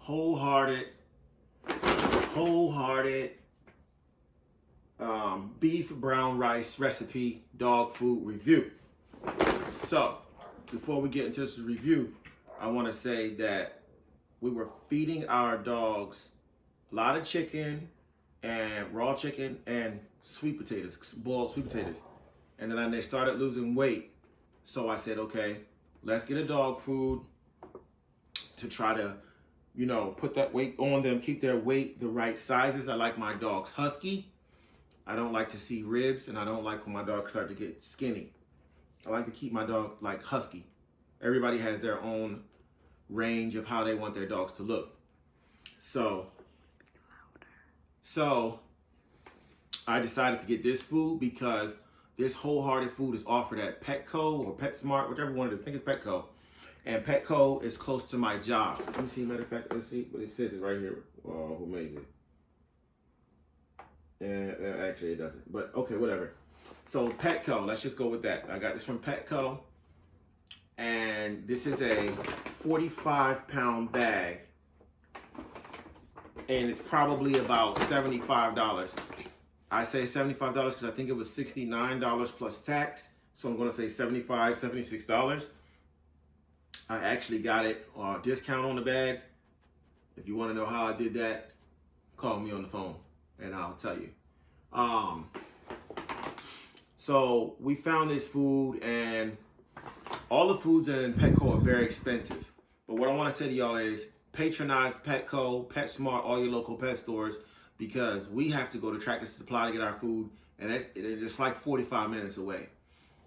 wholehearted, wholehearted beef brown rice recipe dog food review. So, before we get into this review, I want to say that we were feeding our dogs a lot of chicken and raw chicken and sweet potatoes, boiled sweet potatoes. And then they started losing weight. So I said, okay, let's get a dog food to try to, put that weight on them, keep their weight the right sizes. I like my dogs husky. I don't like to see ribs, and I don't like when my dogs start to get skinny. I like to keep my dog like husky. Everybody has their own range of how they want their dogs to look. So I decided to get this food because this wholehearted food is offered at Petco or PetSmart, whichever one it is. I think it's Petco. And Petco is close to my job. Let me see, matter of fact, let's see what it says right here. Who made it? Yeah, actually it doesn't, but okay, whatever. So Petco, let's just go with that. I got this from Petco, and this is a 45-pound bag, and it's probably about $75. I say $75 because I think it was $69 plus tax, so I'm gonna say $75, $76. I actually got it discount on the bag. If you want to know how I did that, call me on the phone and I'll tell you. So we found this food, and all the foods in Petco are very expensive. But what I want to say to y'all is patronize Petco, PetSmart, all your local pet stores, because we have to go to Tractor Supply to get our food, and it's like 45 minutes away.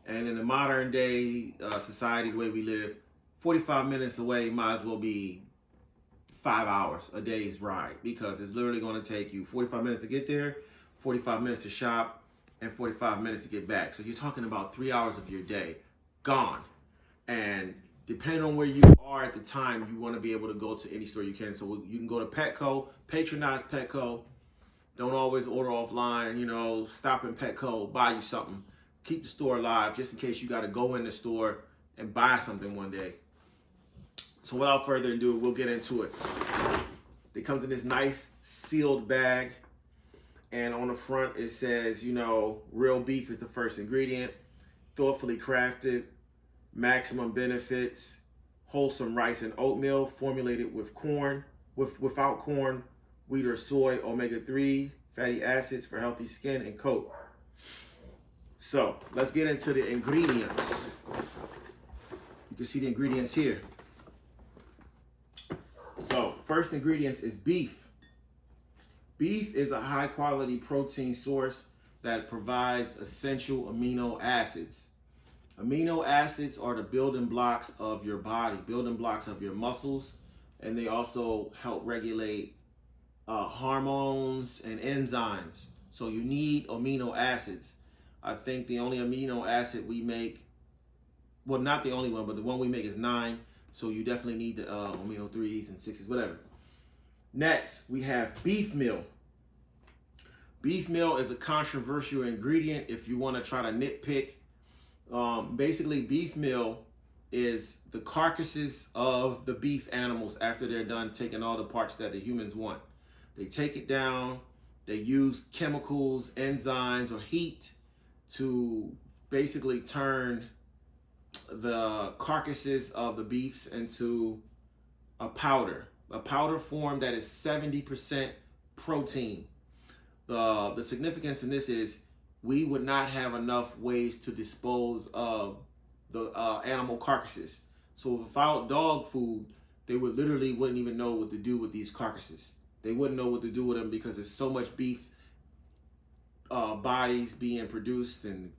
And in the modern day society, the way we live, 45 minutes away might as well be 5 hours a day's ride, because it's literally going to take you 45 minutes to get there, 45 minutes to shop, and 45 minutes to get back. So you're talking about 3 hours of your day gone. And depending on where you are at the time, you want to be able to go to any store you can. So you can go to Petco, patronize Petco. Don't always order offline, stop in Petco, buy you something. Keep the store alive just in case you got to go in the store and buy something one day. So without further ado, we'll get into it. It comes in this nice sealed bag, and on the front it says, real beef is the first ingredient, thoughtfully crafted, maximum benefits, wholesome rice and oatmeal, formulated without corn, wheat or soy, omega-3, fatty acids for healthy skin and coat. So let's get into the ingredients. You can see the ingredients here. So, first ingredients is beef. Beef is a high quality protein source that provides essential amino acids. Amino acids are the building blocks of your body, building blocks of your muscles, and they also help regulate hormones and enzymes. So you need amino acids. I think the only amino acid we make, well, not the only one, but the one we make is 9. So you definitely need the amino 3s and 6s, whatever. Next, we have beef meal. Beef meal is a controversial ingredient if you want to try to nitpick. Basically, beef meal is the carcasses of the beef animals after they're done taking all the parts that the humans want. They take it down, they use chemicals, enzymes, or heat to basically turn the carcasses of the beefs into a powder form that is 70% protein. The significance in this is we would not have enough ways to dispose of the animal carcasses. So without dog food, they wouldn't even know what to do with these carcasses. They wouldn't know what to do with them because there's so much beef bodies being produced, and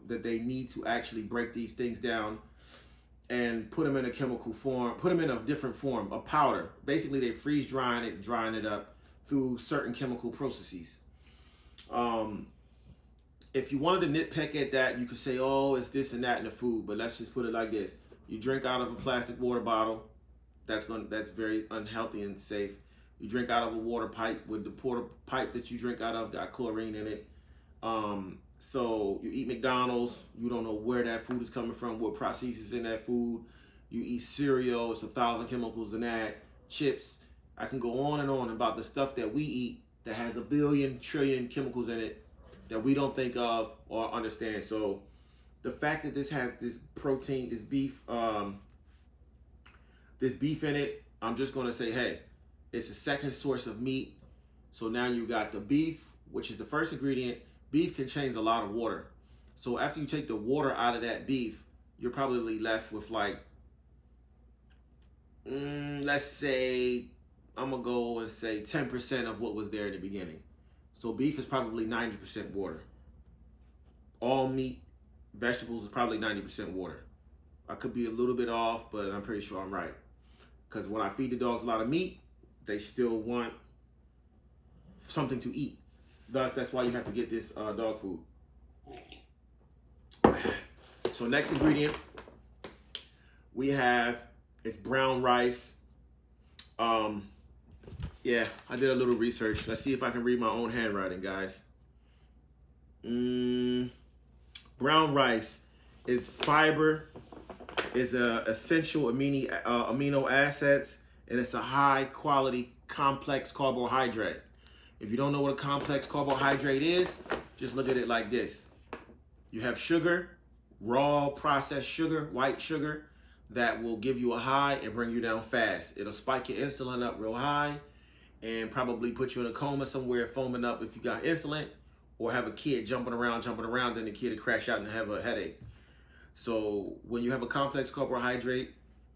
that they need to actually break these things down and put them in a chemical form, put them in a different form, a powder. Basically, they freeze drying it up through certain chemical processes. If you wanted to nitpick at that, you could say, oh, it's this and that in the food, but let's just put it like this. You drink out of a plastic water bottle, that's very unhealthy and safe. You drink out of a water pipe, with the water pipe that you drink out of got chlorine in it. So you eat McDonald's, you don't know where that food is coming from, what processes in that food. You eat cereal, it's 1,000 chemicals in that. Chips, I can go on and on about the stuff that we eat that has a billion trillion chemicals in it that we don't think of or understand. So the fact that this has this protein, this beef in it, I'm just gonna say, hey, it's a second source of meat. So now you got the beef, which is the first ingredient. Beef contains a lot of water. So after you take the water out of that beef, you're probably left with like, let's say, I'm gonna go and say 10% of what was there in the beginning. So beef is probably 90% water. All meat, vegetables is probably 90% water. I could be a little bit off, but I'm pretty sure I'm right. Because when I feed the dogs a lot of meat, they still want something to eat. Thus, that's why you have to get this dog food. So next ingredient we have is brown rice. Yeah, I did a little research. Let's see if I can read my own handwriting, guys. Brown rice is fiber, is a essential amino acids, and it's a high quality complex carbohydrate. If you don't know what a complex carbohydrate is, just look at it like this. You have sugar, raw processed sugar, white sugar, that will give you a high and bring you down fast. It'll spike your insulin up real high and probably put you in a coma somewhere, foaming up if you got insulin, or have a kid jumping around, then the kid will crash out and have a headache. So when you have a complex carbohydrate,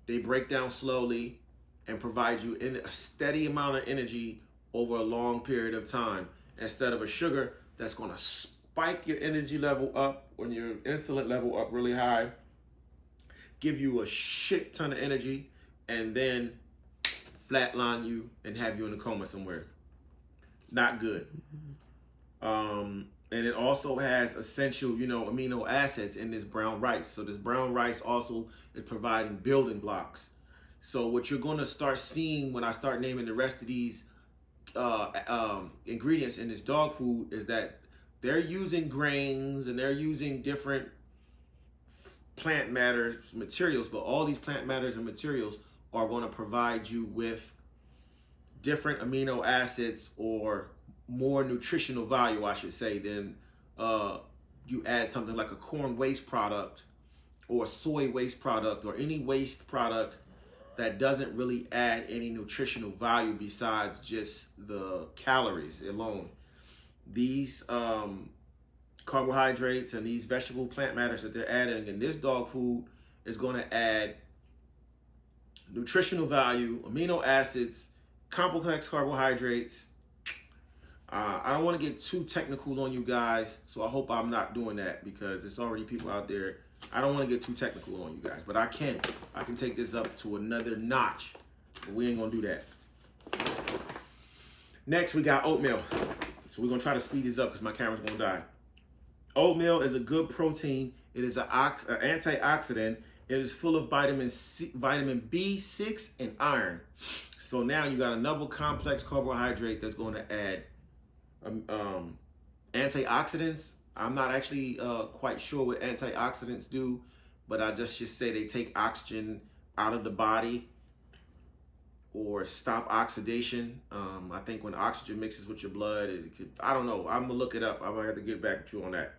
they break down slowly and provide you a steady amount of energy over a long period of time, instead of a sugar that's gonna spike your energy level up when your insulin level up really high, give you a shit ton of energy, and then flatline you and have you in a coma somewhere. Not good. And it also has essential, amino acids in this brown rice. So this brown rice also is providing building blocks. So what you're going to start seeing when I start naming the rest of these ingredients in this dog food is that they're using grains and they're using different plant matter materials, but all these plant matters and materials are going to provide you with different amino acids, or more nutritional value, I should say, than you add something like a corn waste product or a soy waste product or any waste product that doesn't really add any nutritional value besides just the calories alone. These carbohydrates and these vegetable plant matters that they're adding in this dog food is going to add nutritional value, amino acids, complex carbohydrates. I don't want to get too technical on you guys, so I hope I'm not doing that, because there's already people out there. I don't want to get too technical on you guys, but I can take this up to another notch, but we ain't gonna do that. Next, we got oatmeal. So we're gonna try to speed this up because my camera's gonna die. Oatmeal is a good protein. It is an antioxidant. It is full of vitamin B6 and iron. So now you got another complex carbohydrate that's going to add antioxidants. I'm not actually quite sure what antioxidants do, but I just say they take oxygen out of the body or stop oxidation. I think when oxygen mixes with your blood, it could, I don't know. I'm gonna look it up. I'm gonna have to get back to you on that.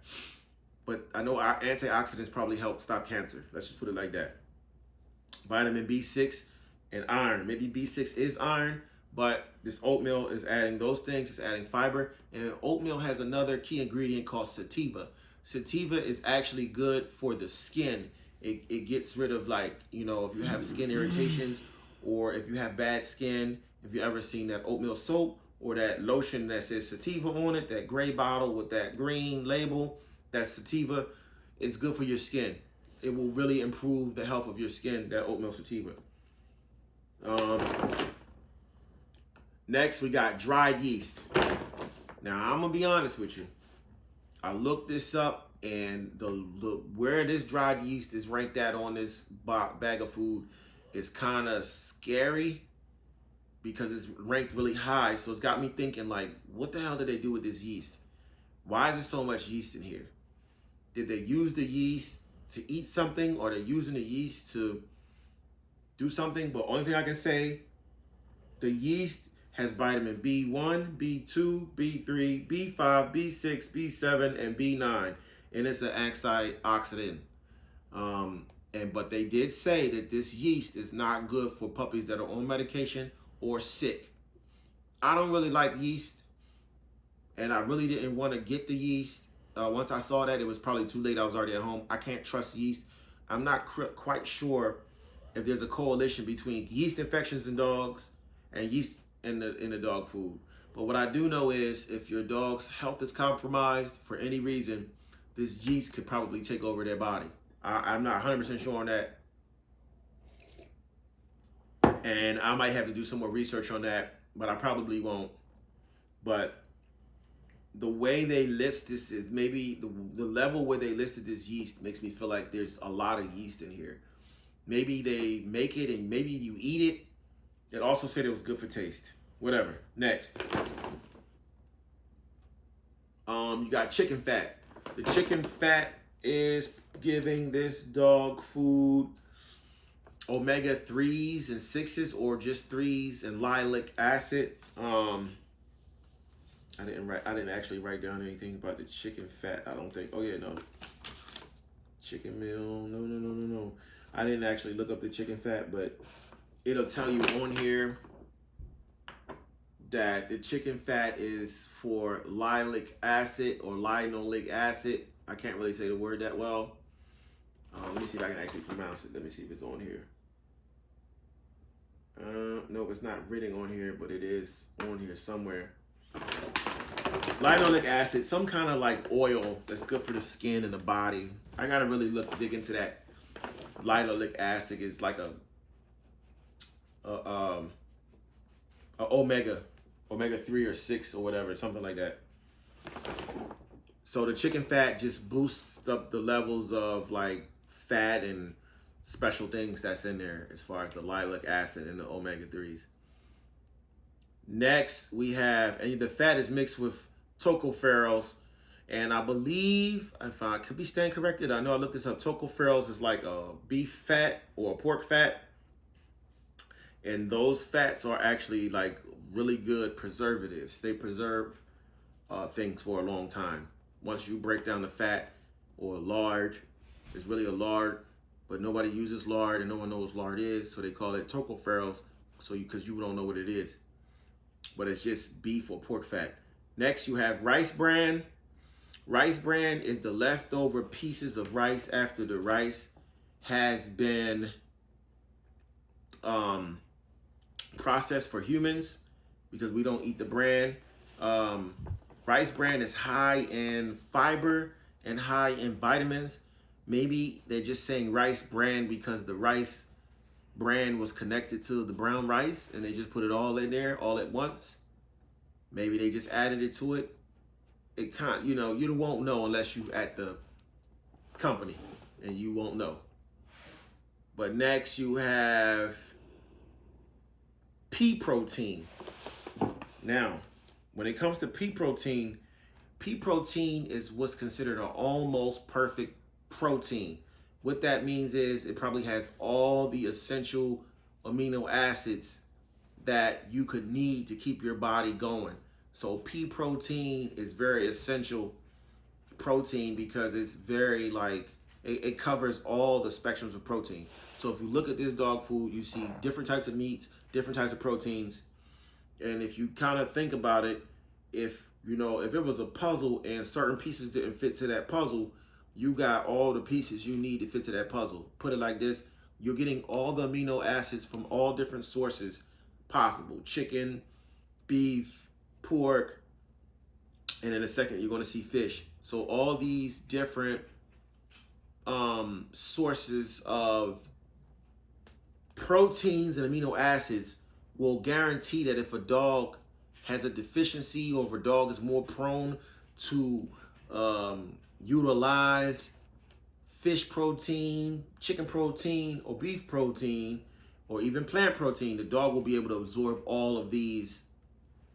But I know our antioxidants probably help stop cancer. Let's just put it like that. Vitamin B6 and iron. Maybe B6 is iron, but this oatmeal is adding those things. It's adding fiber. And oatmeal has another key ingredient called sativa. Sativa is actually good for the skin. It gets rid of, like, if you have skin irritations, or if you have bad skin, if you ever seen that oatmeal soap or that lotion that says sativa on it, that gray bottle with that green label, that's sativa. It's good for your skin. It will really improve the health of your skin, that oatmeal sativa. Next, we got dried yeast. Now, I'm gonna be honest with you. I looked this up, and the where this dried yeast is ranked at on this bag of food is kind of scary, because it's ranked really high. So it's got me thinking, like, what the hell did they do with this yeast? Why is there so much yeast in here? Did they use the yeast to eat something, or they're using the yeast to do something? But only thing I can say The yeast has vitamin B1, B2, B3, B5, B6, B7, and B9, and it's an antioxidant. But they did say that this yeast is not good for puppies that are on medication or sick. I don't really like yeast, and I really didn't want to get the yeast. Once I saw that, it was probably too late. I was already at home. I can't trust yeast. I'm not quite sure if there's a correlation between yeast infections in dogs and yeast in the dog food. But what I do know is if your dog's health is compromised for any reason, this yeast could probably take over their body. I'm not 100% sure on that. And I might have to do some more research on that, but I probably won't. But the way they list this is maybe the level where they listed this yeast makes me feel like there's a lot of yeast in here. Maybe they make it and maybe you eat it. It also said it was good for taste. Whatever. Next. You got chicken fat. The chicken fat is giving this dog food omega 3s and 6s or just 3s and lilic acid. I didn't actually write down anything about the chicken fat. I don't think. Oh yeah, no. Chicken meal. No. I didn't actually look up the chicken fat, but it'll tell you on here that the chicken fat is for lilic acid or linoleic acid. I can't really say the word that well. Let me see if I can actually pronounce it. Let me see if it's on here. Nope, it's not written on here, but it is on here somewhere. Linoleic acid, some kind of like oil that's good for the skin and the body. I gotta really dig into that. Linoleic acid is like a omega 3 or 6 or whatever, something like that. So the chicken fat just boosts up the levels of like fat and special things that's in there as far as the linoleic acid and the omega 3s. Next, we have, and the fat is mixed with tocopherols, and I believe, if I could be stand corrected, I know I looked this up, tocopherols is like a beef fat or a pork fat, and those fats are actually like really good preservatives. They preserve things for a long time. Once you break down the fat or lard, it's really a lard, but nobody uses lard and no one knows what lard is, so they call it tocopherols, because you don't know what it is. But it's just beef or pork fat. Next, you have rice bran. Rice bran is the leftover pieces of rice after the rice has been processed for humans, because we don't eat the bran. Rice bran is high in fiber and high in vitamins. Maybe they're just saying rice bran because the rice bran was connected to the brown rice and they just put it all in there all at once. Maybe they just added it to it. It can't, you won't know unless you at the company, and you won't know. But next you have pea protein. Now, when it comes to pea protein is what's considered an almost perfect protein. What that means is it probably has all the essential amino acids that you could need to keep your body going. So pea protein is very essential protein because it's very it covers all the spectrums of protein. So if you look at this dog food, you see different types of meats, different types of proteins. And if you kind of think about it, if it was a puzzle and certain pieces didn't fit to that puzzle, you got all the pieces you need to fit to that puzzle. Put it like this, you're getting all the amino acids from all different sources possible. Chicken, beef, pork, and in a second you're going to see fish. So all these different sources of proteins and amino acids will guarantee that if a dog has a deficiency or if a dog is more prone to utilize fish protein, chicken protein, or beef protein, or even plant protein, the dog will be able to absorb all of these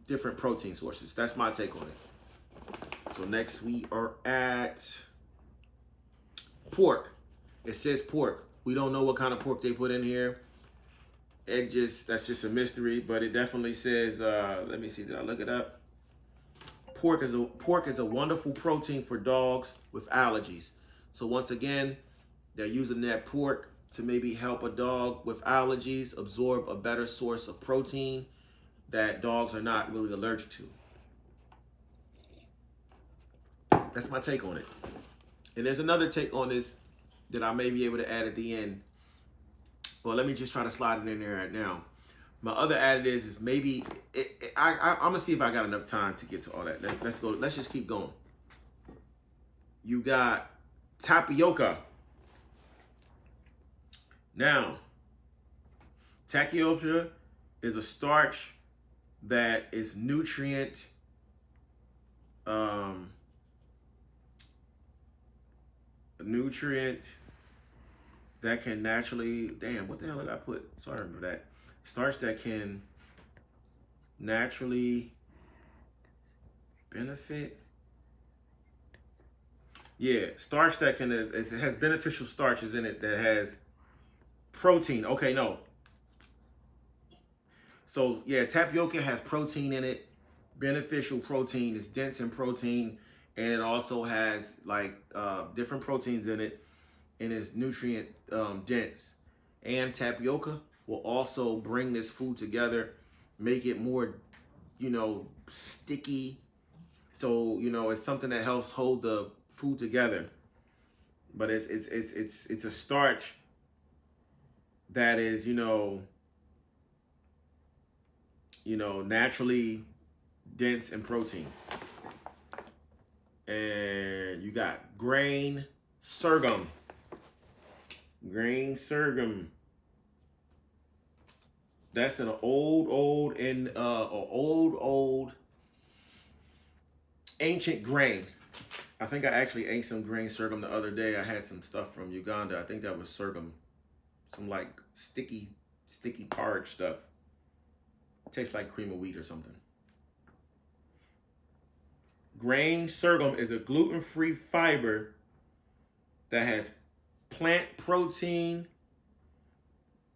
different protein sources. That's my take on it. So next we are at pork. It says pork. We don't know what kind of pork they put in here. that's just a mystery, but it definitely says, let me see, did I look it up? Pork is a wonderful protein for dogs with allergies. So once again, they're using that pork to maybe help a dog with allergies absorb a better source of protein that dogs are not really allergic to. That's my take on it. And there's another take on this that I may be able to add at the end. Well, let me just try to slide it in there right now. My other added is maybe I'm gonna see if I got enough time to get to all that. Let's go. Let's just keep going. You got tapioca. Now, tapioca is a starch that is nutrient that can naturally, damn, what the hell did I put? Sorry for that. Starch that can naturally benefit. Yeah, starch that can, it has beneficial starches in it that has protein. Okay, no. So yeah, tapioca has protein in it, beneficial protein. It's dense in protein, and it also has like different proteins in it, and it's nutrient dense. And tapioca will also bring this food together, make it more, sticky. So it's something that helps hold the food together. But it's a starch that is naturally dense in protein. And you got grain sorghum. Grain sorghum. That's an old ancient grain. I think I actually ate some grain sorghum the other day. I had some stuff from Uganda. I think that was sorghum. Some like sticky porridge stuff. Tastes like cream of wheat or something. Grain sorghum is a gluten-free fiber that has plant protein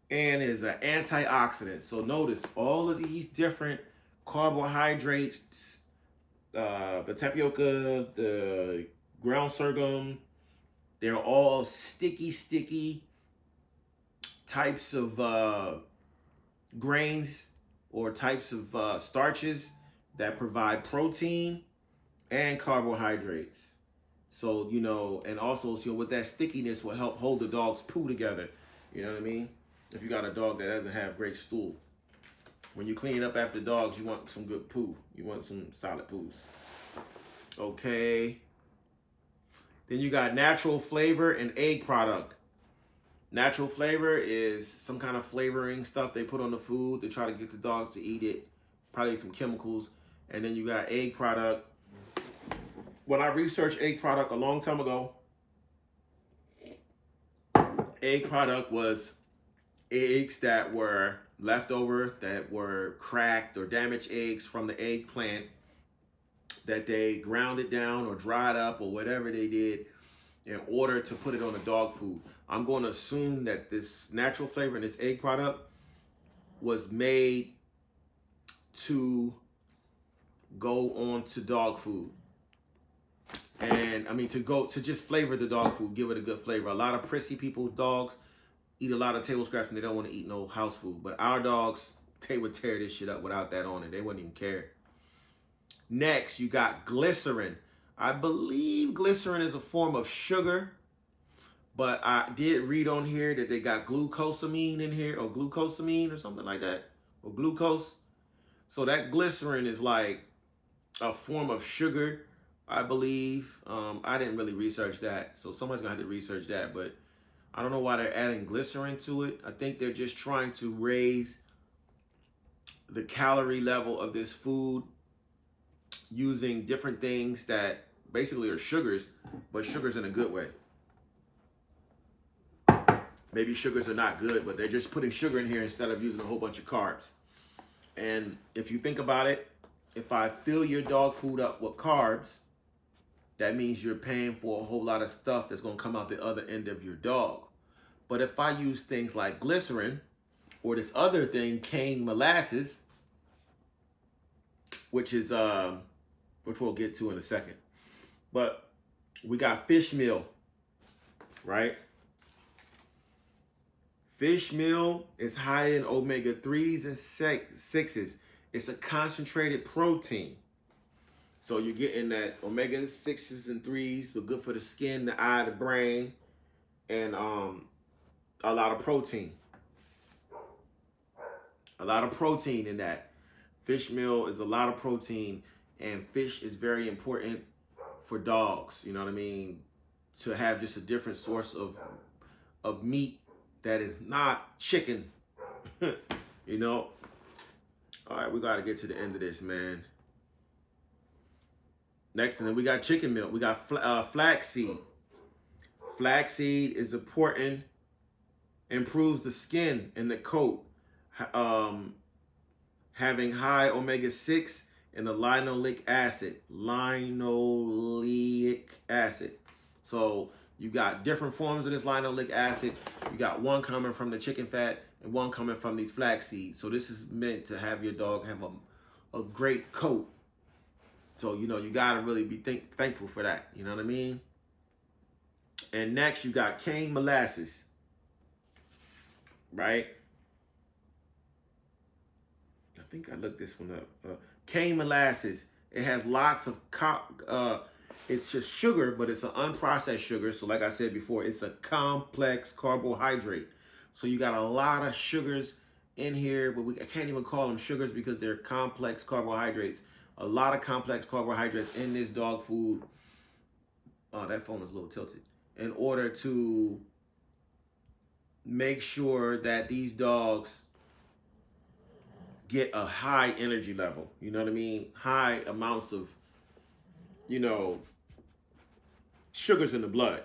and is an antioxidant. So notice all of these different carbohydrates, the tapioca, the ground sorghum, they're all sticky types of grains or types of starches that provide protein and carbohydrates. So, and also, with that stickiness will help hold the dog's poo together. You know what I mean? If you got a dog that doesn't have great stool. When you clean up after dogs, you want some good poo. You want some solid poos. Okay. Then you got natural flavor and egg product. Natural flavor is some kind of flavoring stuff they put on the food to try to get the dogs to eat it. Probably some chemicals. And then you got egg product. When I researched egg product a long time ago, egg product was eggs that were left over, that were cracked or damaged eggs from the eggplant that they ground it down or dried up or whatever they did in order to put it on the dog food. I'm going to assume that this natural flavor in this egg product was made to go on to dog food. And to just flavor the dog food, give it a good flavor. A lot of prissy people's dogs eat a lot of table scraps and they don't want to eat no house food. But our dogs, they would tear this shit up without that on it. They wouldn't even care. Next, you got glycerin. I believe glycerin is a form of sugar, but I did read on here that they got glucosamine in here, or glucosamine or something like that, or glucose. So that glycerin is like a form of sugar, I believe. I didn't really research that, so someone's gonna have to research that, but I don't know why they're adding glycerin to it. I think they're just trying to raise the calorie level of this food using different things that basically are sugars, but sugars in a good way. Maybe sugars are not good, but they're just putting sugar in here instead of using a whole bunch of carbs. And if you think about it, if I fill your dog food up with carbs, that means you're paying for a whole lot of stuff that's going to come out the other end of your dog. But if I use things like glycerin or this other thing, cane molasses, which is which we'll get to in a second. But we got fish meal, right? Fish meal is high in omega-3s and 6s. It's a concentrated protein. So you're getting that omega-6s and 3s, but good for the skin, the eye, the brain, and a lot of protein. A lot of protein in that. Fish meal is a lot of protein, and fish is very important for dogs. You know what I mean? To have just a different source of meat that is not chicken. You know? All right, we got to get to the end of this, man. Next, and then we got chicken milk. We got flaxseed. Flaxseed is important. Improves the skin and the coat. Having high omega-6 and the linoleic acid. Linoleic acid. So you got different forms of this linoleic acid. You got one coming from the chicken fat and one coming from these flax seeds. So this is meant to have your dog have a great coat. So, you know, you got to really be thankful for that. You know what I mean? And next, you got cane molasses. Right? I think I looked this one up. Cane molasses. It has lots of... it's just sugar, but it's an unprocessed sugar. So like I said before, it's a complex carbohydrate. So you got a lot of sugars in here, but I can't even call them sugars because they're complex carbohydrates. A lot of complex carbohydrates in this dog food. Oh, that phone is a little tilted. In order to make sure that these dogs get a high energy level. You know what I mean? High amounts of, you know, sugars in the blood.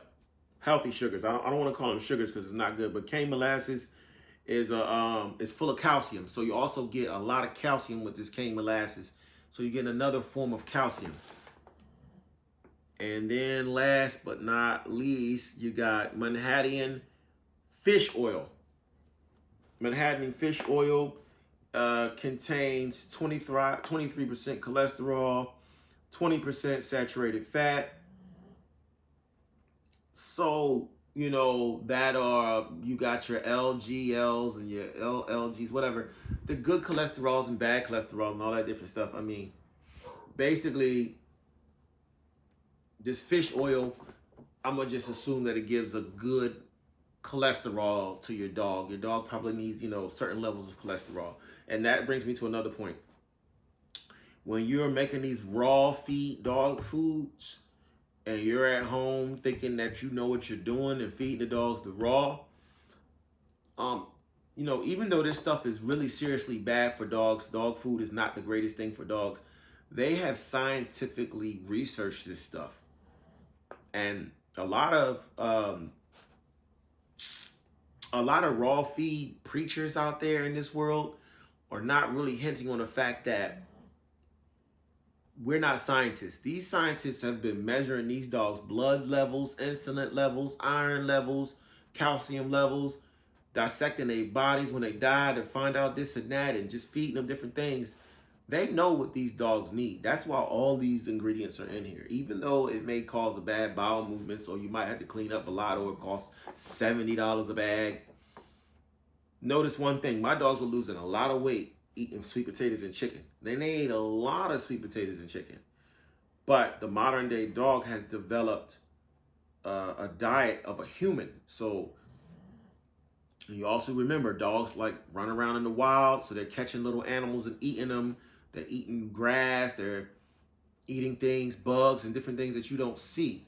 Healthy sugars. I don't want to call them sugars because it's not good. But cane molasses is full of calcium. So you also get a lot of calcium with this cane molasses. So you get another form of calcium. And then last but not least, you got Manhattan fish oil. Manhattan fish oil contains 23% cholesterol, 20% saturated fat. So, you know, that you got your LGLs and your LLGs, whatever. The good cholesterols and bad cholesterol and all that different stuff. I mean, basically, this fish oil, I'm going to just assume that it gives a good cholesterol to your dog. Your dog probably needs, you know, certain levels of cholesterol. And that brings me to another point. When you're making these raw feed dog foods and you're at home thinking that you know what you're doing and feeding the dogs the raw, you know, even though this stuff is really seriously bad for dogs, dog food is not the greatest thing for dogs. They have scientifically researched this stuff. And a lot of raw feed preachers out there in this world are not really hinting on the fact that we're not scientists. These scientists have been measuring these dogs' blood levels, insulin levels, iron levels, calcium levels, dissecting their bodies when they die to find out this and that, and just feeding them different things. They know what these dogs need. That's why all these ingredients are in here. Even though it may cause a bad bowel movement, so you might have to clean up a lot, or it costs $70 a bag. Notice one thing. My dogs were losing a lot of weight eating sweet potatoes and chicken. They ate a lot of sweet potatoes and chicken. But the modern day dog has developed a diet of a human. So you also remember dogs like run around in the wild. So they're catching little animals and eating them. They're eating grass. They're eating things, bugs, and different things that you don't see.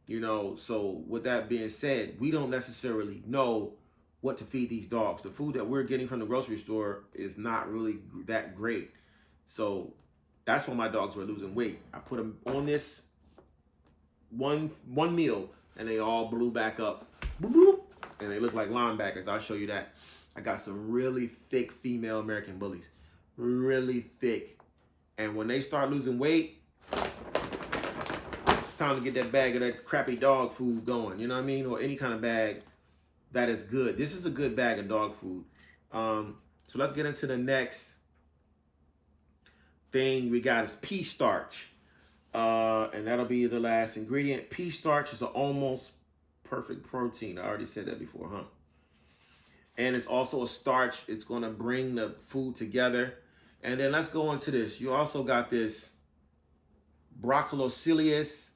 You know, so with that being said, we don't necessarily know what to feed these dogs. The food that we're getting from the grocery store is not really that great. So that's why my dogs were losing weight. I put them on this one meal and they all blew back up. And they look like linebackers. I'll show you that. I got some really thick female American bullies. Really thick. And when they start losing weight, it's time to get that bag of that crappy dog food going. You know what I mean? Or any kind of bag that is good. This is a good bag of dog food. So let's get into the next thing we got is pea starch. And that'll be the last ingredient. Pea starch is an almost perfect protein. I already said that before, huh? And it's also a starch. It's going to bring the food together. And then let's go into this. You also got this Broccolocilius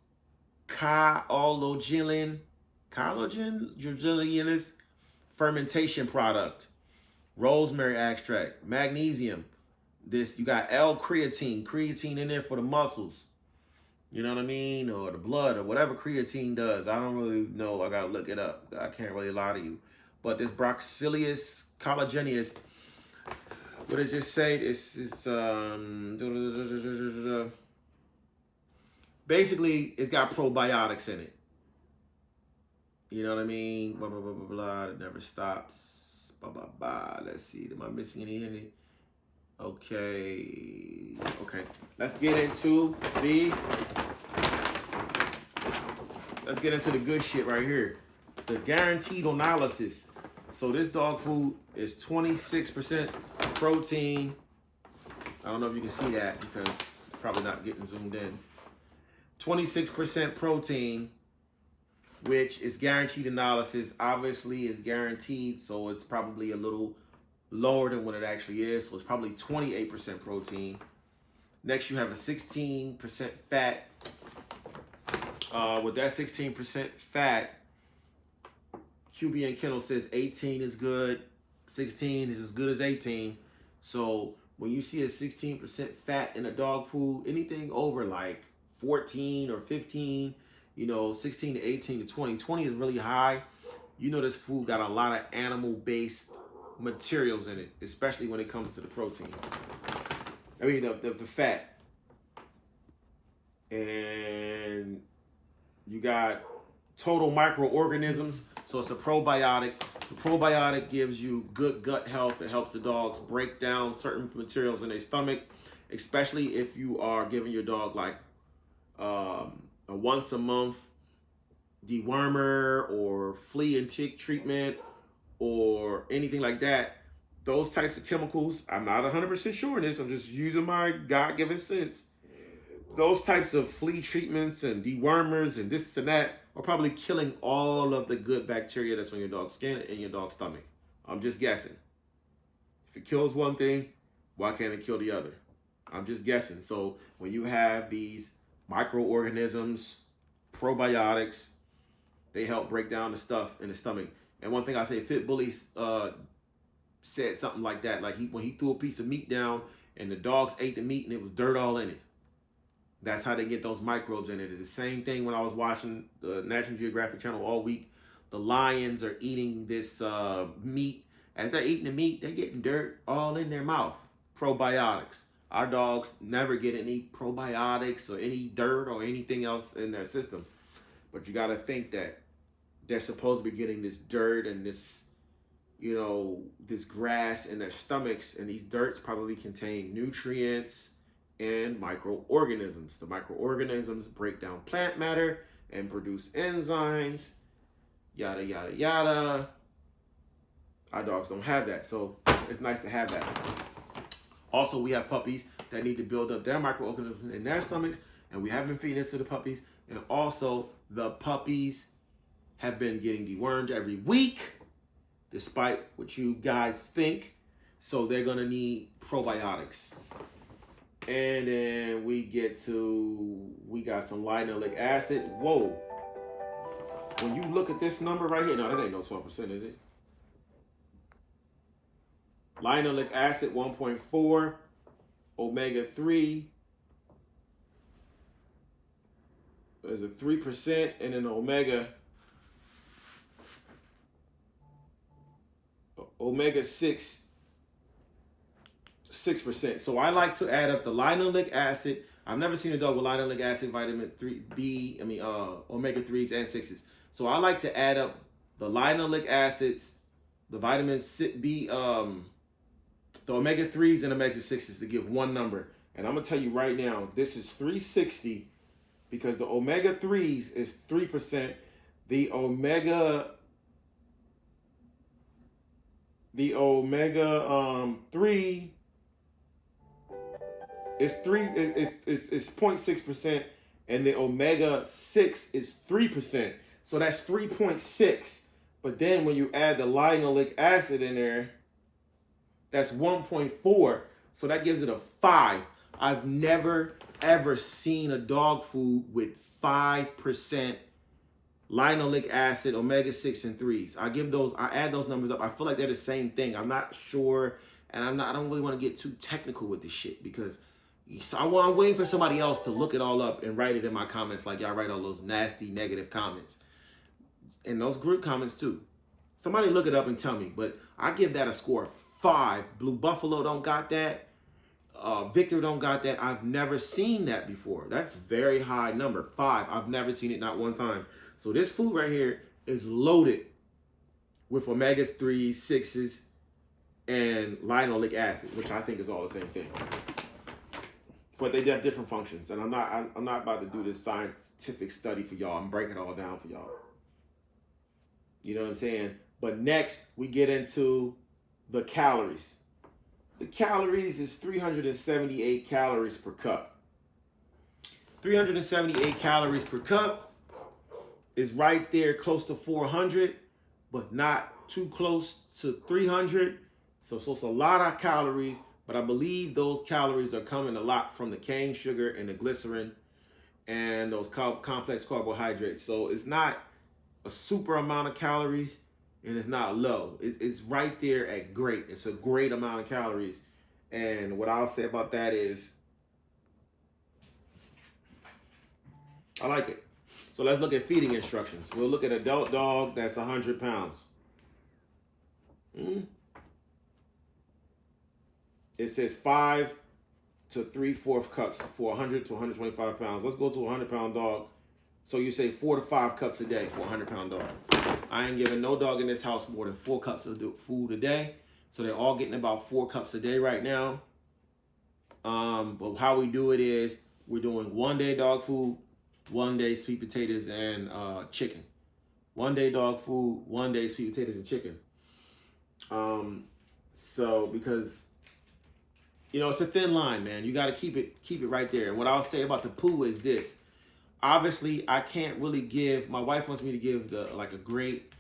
collagen fermentation product, rosemary extract, magnesium. This, you got creatine in there for the muscles. You know what I mean? Or the blood or whatever creatine does. I don't really know. I gotta look it up. I can't really lie to you. But this Broccolocilius collagenus, what does it say? It's basically it's got probiotics in it. You know what I mean? Blah blah blah blah blah. It never stops. Blah blah blah. Let's see. Am I missing any? Okay. Let's get into the good shit right here. The guaranteed analysis. So this dog food is 26% protein. I don't know if you can see that because it's probably not getting zoomed in. 26% protein, which is guaranteed analysis. Obviously, is guaranteed, so it's probably a little lower than what it actually is. So it's probably 28% protein. Next, you have a 16% fat. With that 16% fat, QB and Kennel says 18 is good. 16 is as good as 18. So when you see a 16% fat in a dog food, anything over like 14 or 15, 16 to 18 to 20. 20 is really high. You know this food got a lot of animal-based materials in it, especially when it comes to the protein. I mean, the fat. And you got total microorganisms. So it's a probiotic. The probiotic gives you good gut health. It helps the dogs break down certain materials in their stomach, especially if you are giving your dog like a once a month dewormer or flea and tick treatment or anything like that. Those types of chemicals, I'm not 100% sure in this. I'm just using my God-given sense. Those types of flea treatments and dewormers and this and that are probably killing all of the good bacteria that's on your dog's skin and your dog's stomach. I'm just guessing. If it kills one thing, why can't it kill the other? I'm just guessing. So when you have these microorganisms, probiotics, they help break down the stuff in the stomach. And one thing I say, Fit Bully said something like that. Like when he threw a piece of meat down and the dogs ate the meat and it was dirt all in it. That's how they get those microbes in it. It's the same thing when I was watching the National Geographic Channel all week. The lions are eating this meat. As they're eating the meat, they're getting dirt all in their mouth. Probiotics. Our dogs never get any probiotics or any dirt or anything else in their system. But you got to think that they're supposed to be getting this dirt and this, this grass in their stomachs. And these dirts probably contain nutrients and microorganisms. The microorganisms break down plant matter and produce enzymes, yada, yada, yada. Our dogs don't have that, so it's nice to have that. Also, we have puppies that need to build up their microorganisms in their stomachs, and we have been feeding this to the puppies. And also, the puppies have been getting dewormed every week, despite what you guys think. So they're gonna need probiotics. And then we got some linoleic acid. Whoa. When you look at this number right here, no, that ain't no 12%, is it? Linoleic acid 1.4, omega-3 is a 3%, and then omega-6 6%. So I like to add up the linoleic acid. I've never seen a dog with linoleic acid, vitamin omega-3s and 6s. So I like to add up the linoleic acids, the vitamin B, the omega-3s and omega-6s to give one number. And I'm going to tell you right now, this is 360 because the omega-3s is 3%. The The omega 3 is 0.6%, and the omega 6 is 3%. So that's 3.6. But then when you add the linoleic acid in there, that's 1.4. So that gives it a 5. I've never ever seen a dog food with 5% linoleic acid, omega 6 and 3s. I add those numbers up. I feel like they're the same thing. I'm not sure, and I don't really want to get too technical with this shit, because I'm waiting for somebody else to look it all up and write it in my comments, like y'all write all those nasty negative comments. And those group comments too. Somebody look it up and tell me, but I give that a score of 5. Blue Buffalo don't got that. Victor don't got that. I've never seen that before. That's very high number, 5. I've never seen it, not one time. So this food right here is loaded with omega 3s, 6s, and linoleic acid, which I think is all the same thing. But they have different functions, and I'm not about to do this scientific study for y'all. I'm breaking it all down for y'all. You know what I'm saying? But next we get into the calories. The calories is 378 calories per cup. 378 calories per cup is right there close to 400, but not too close to 300. So it's a lot of calories, but I believe those calories are coming a lot from the cane sugar and the glycerin and those complex carbohydrates. So it's not a super amount of calories, and it's not low. It's right there at great. It's a great amount of calories. And what I'll say about that is, I like it. So let's look at feeding instructions. We'll look at adult dog that's 100 pounds. It says 5 to 3/4 cups for 100 to 125 pounds. Let's go to a 100-pound dog. So you say 4 to 5 cups a day for a 100-pound dog. I ain't giving no dog in this house more than 4 cups of food a day. So they're all getting about 4 cups a day right now. But how we do it is we're doing 1 day dog food, 1 day sweet potatoes and chicken. 1 day dog food, 1 day sweet potatoes and chicken. So because it's a thin line, man. You got to keep it right there. And what I'll say about the poo is this. Obviously, I can't really give. My wife wants me to give a great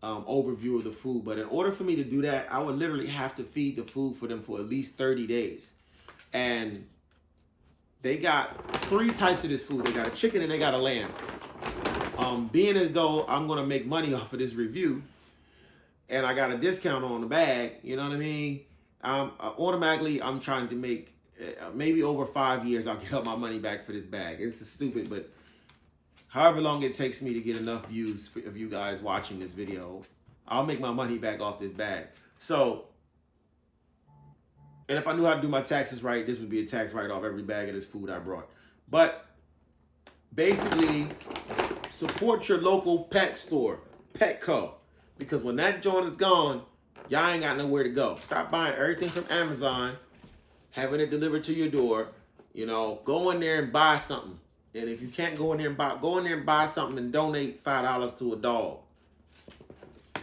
overview of the food, but in order for me to do that, I would literally have to feed the food for them for at least 30 days. And they got 3 types of this food. They got a chicken and they got a lamb. Being as though I'm gonna make money off of this review, and I got a discount on the bag, you know what I mean? Automatically, I'm trying to make maybe over 5 years, I'll get up my money back for this bag. It's stupid, but however long it takes me to get enough views of you guys watching this video, I'll make my money back off this bag. So, and if I knew how to do my taxes right, this would be a tax write-off every bag of this food I brought. But basically, support your local pet store, Petco, because when that joint is gone, y'all ain't got nowhere to go. Stop buying everything from Amazon, having it delivered to your door. Go in there and buy something. And if you can't go in there and buy something and donate $5 to a dog.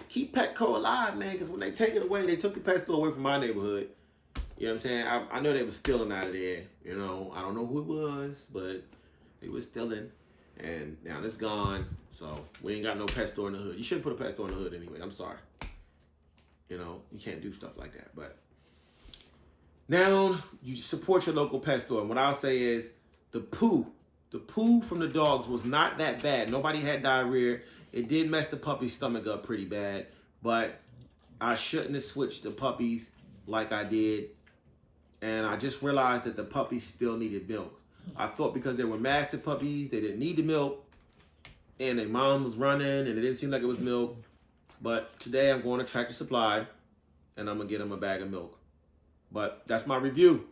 Keep Petco alive, man, because when they take it away, they took the pet store away from my neighborhood. You know what I'm saying? I know they were stealing out of there. I don't know who it was, but they were stealing. And now it's gone. So we ain't got no pet store in the hood. You shouldn't put a pet store in the hood anyway. I'm sorry. You can't do stuff like that. But now you support your local pet store. And what I'll say is the poo from the dogs was not that bad. Nobody had diarrhea. It did mess the puppy's stomach up pretty bad. But I shouldn't have switched the puppies like I did. And I just realized that the puppies still needed milk. I thought because they were mastiff puppies, they didn't need the milk. And their mom was running and it didn't seem like it was milk. But today I'm going to Tractor Supply and I'm going to get them a bag of milk. But that's my review.